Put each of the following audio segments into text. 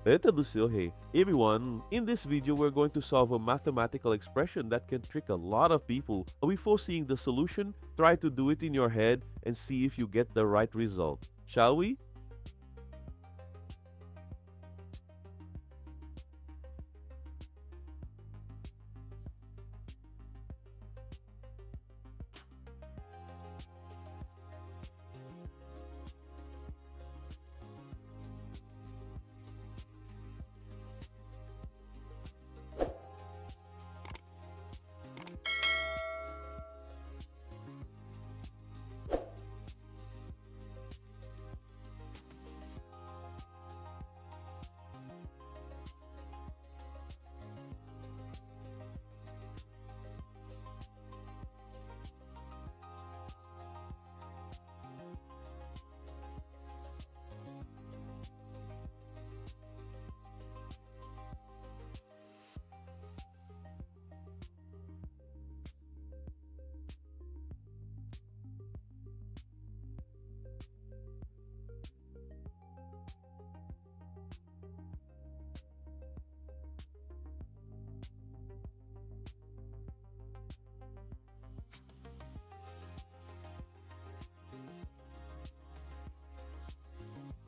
Hey everyone, in this video we're going to solve a mathematical expression that can trick a lot of people. Before seeing the solution, try to do it in your head and see if you get the right result. Shall we?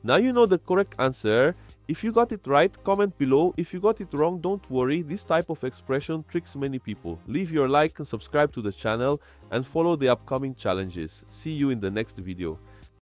Now you know the correct answer. If you got it right, comment below. If you got it wrong, don't worry. This type of expression tricks many people. Leave your like and subscribe to the channel and follow the upcoming challenges. See you in the next video.